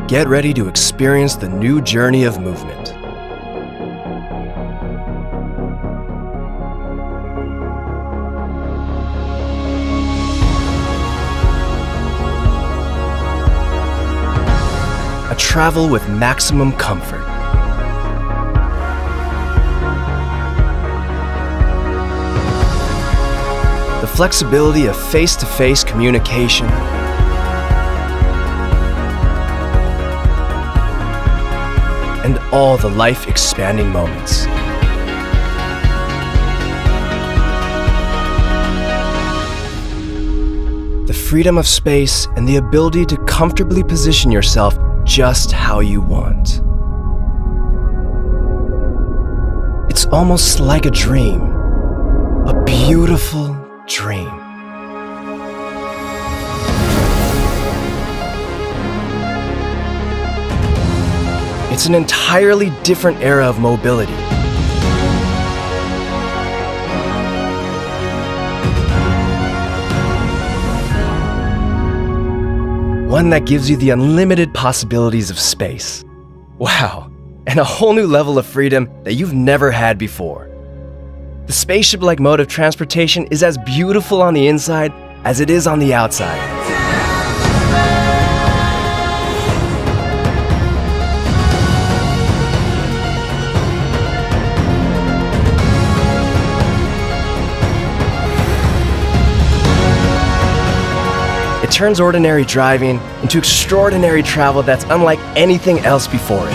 Get ready to experience the new journey of movement. A travel with maximum comfort. The flexibility of face-to-face communication. And all the life-expanding moments. The freedom of space and the ability to comfortably position yourself just how you want. It's almost like a dream, a beautiful dream. It's an entirely different era of mobility. One that gives you the unlimited possibilities of space. Wow, and a whole new level of freedom that you've never had before. The spaceship-like mode of transportation is as beautiful on the inside as it is on the outside. It turns ordinary driving into extraordinary travel that's unlike anything else before it.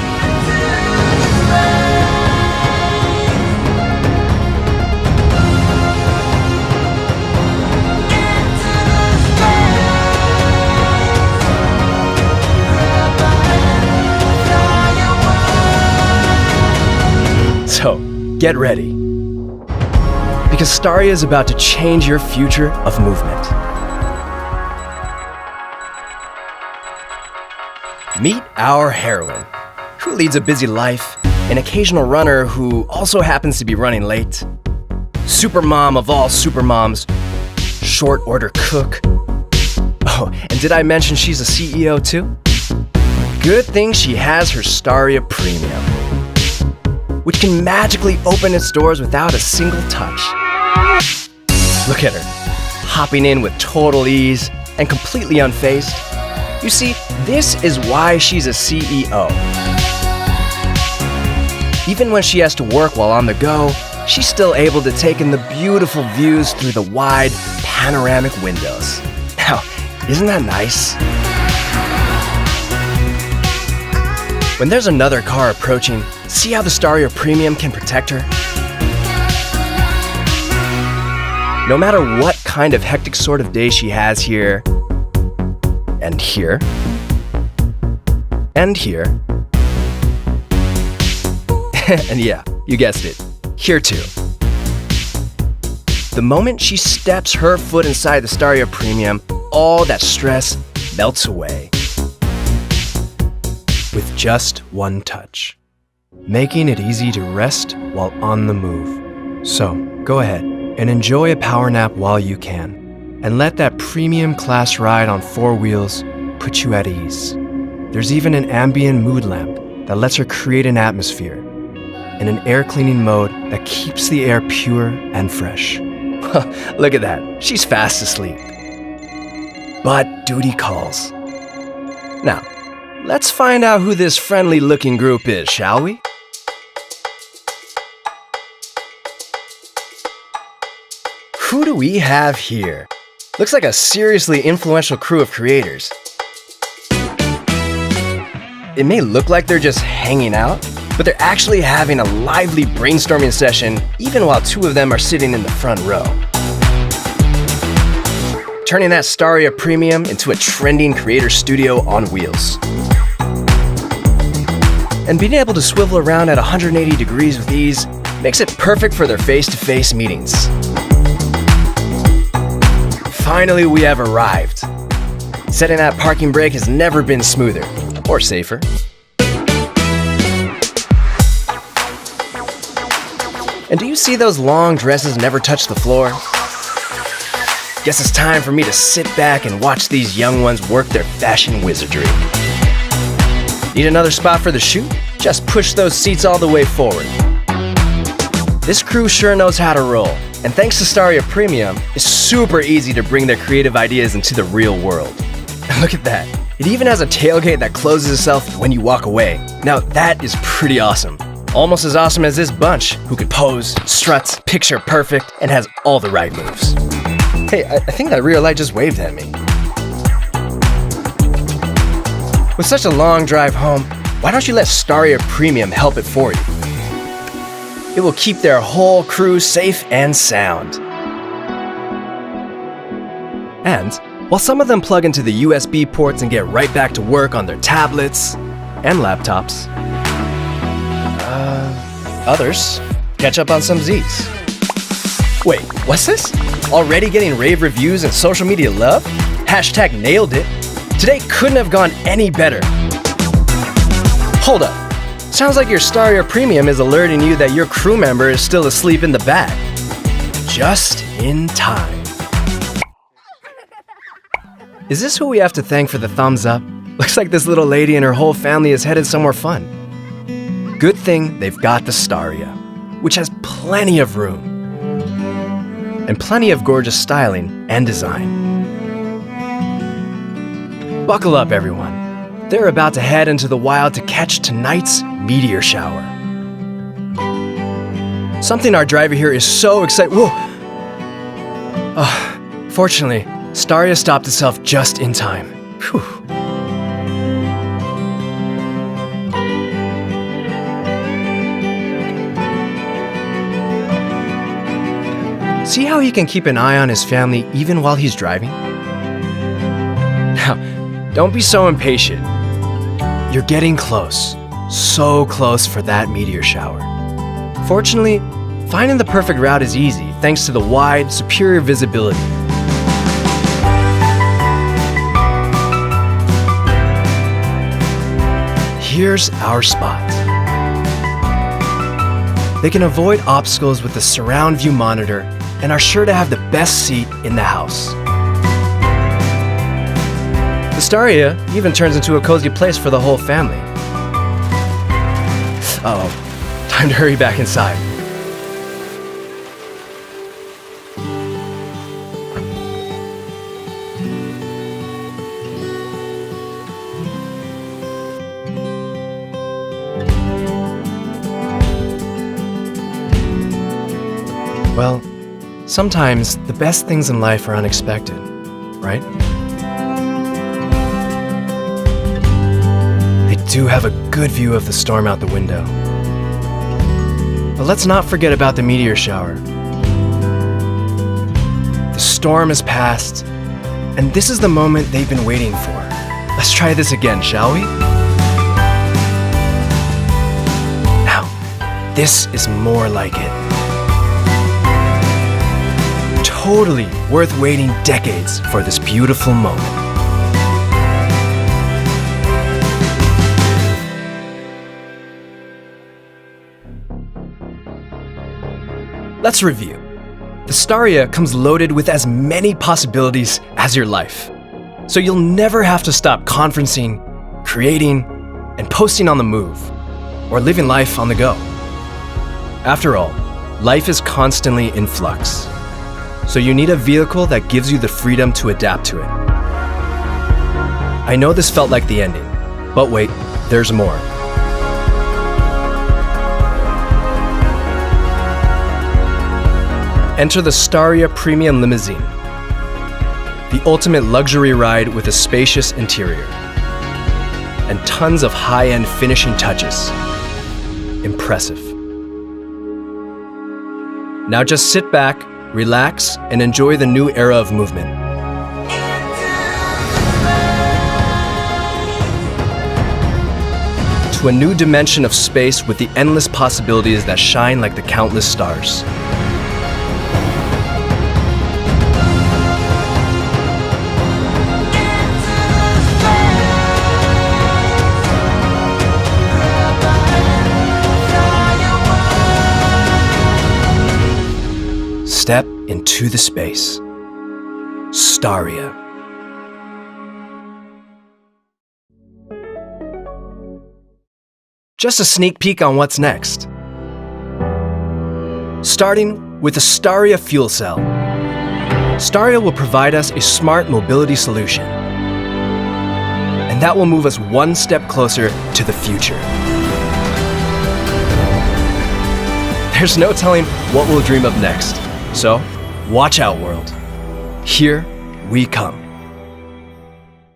So, get ready. Because STARIA is about to change your future of movement. Meet our heroine, who leads a busy life, an occasional runner who also happens to be running late, supermom of all supermoms, short order cook. Oh, and did I mention she's a CEO too? Good thing she has her STARIA Premium, which can magically open its doors without a single touch. Look at her, hopping in with total ease and completely unfazed. You see, this is why she's a CEO. Even when she has to work while on the go, she's still able to take in the beautiful views through the wide, panoramic windows. Now, isn't that nice? When there's another car approaching, see how the STARIA Premium can protect her? No matter what kind of hectic sort of day she has here, and here, and here, and yeah, you guessed it, here too. The moment she steps her foot inside the STARIA Premium, all that stress melts away. With just one touch, making it easy to rest while on the move. So, go ahead and enjoy a power nap while you can. And let that premium class ride on 4 wheels put you at ease. There's even an ambient mood lamp that lets her create an atmosphere, and an air cleaning mode that keeps the air pure and fresh. Look at that, she's fast asleep. But duty calls. Now, let's find out who this friendly looking group is, shall we? Who do we have here? Looks like a seriously influential crew of creators. It may look like they're just hanging out, but they're actually having a lively brainstorming session even while 2 of them are sitting in the front row. Turning that STARIA Premium into a trending creator studio on wheels. And being able to swivel around at 180 degrees with ease makes it perfect for their face-to-face meetings. Finally, we have arrived. Setting that parking brake has never been smoother or safer. And do you see those long dresses never touch the floor? Guess it's time for me to sit back and watch these young ones work their fashion wizardry. Need another spot for the shoot? Just push those seats all the way forward. This crew sure knows how to roll, and thanks to STARIA Premium, it's super easy to bring their creative ideas into the real world. Look at that. It even has a tailgate that closes itself when you walk away. Now that is pretty awesome. Almost as awesome as this bunch, who could pose, strut, picture perfect, and has all the right moves. Hey, I think that rear light just waved at me. With such a long drive home, why don't you let STARIA Premium help it for you? It will keep their whole crew safe and sound. And while some of them plug into the USB ports and get right back to work on their tablets and laptops, others catch up on some Z's. Wait, what's this? Already getting rave reviews and social media love? Hashtag nailed it. Today couldn't have gone any better. Hold up. Sounds like your STARIA Premium is alerting you that your crew member is still asleep in the back. Just in time. Is this who we have to thank for the thumbs up? Looks like this little lady and her whole family is headed somewhere fun. Good thing they've got the STARIA, which has plenty of room. And plenty of gorgeous styling and design. Buckle up, everyone. They're about to head into the wild to catch tonight's meteor shower. Something our driver here is so excited. Whoa! Fortunately, STARIA stopped itself just in time. Whew. See how he can keep an eye on his family even while he's driving? Now, don't be so impatient. You're getting close. So close for that meteor shower. Fortunately, finding the perfect route is easy thanks to the wide, superior visibility. Here's our spot. They can avoid obstacles with the surround view monitor and are sure to have the best seat in the house. The STARIA even turns into a cozy place for the whole family. Uh-oh, time to hurry back inside. Well, sometimes the best things in life are unexpected, right? They do have a good view of the storm out the window. But let's not forget about the meteor shower. The storm has passed, and this is the moment they've been waiting for. Let's try this again, shall we? Now, this is more like it. Totally worth waiting decades for this beautiful moment. Let's review. The STARIA comes loaded with as many possibilities as your life. So you'll never have to stop conferencing, creating, and posting on the move, or living life on the go. After all, life is constantly in flux. So you need a vehicle that gives you the freedom to adapt to it. I know this felt like the ending, but wait, there's more. Enter the STARIA Premium Limousine, the ultimate luxury ride with a spacious interior and tons of high-end finishing touches. Impressive. Now just sit back, relax, and enjoy the new era of movement. To a new dimension of space with the endless possibilities that shine like the countless stars. Step into the space. STARIA. Just a sneak peek on what's next. Starting with the STARIA fuel cell. STARIA will provide us a smart mobility solution. And that will move us one step closer to the future. There's no telling what we'll dream of next. So, watch out, world. Here we come.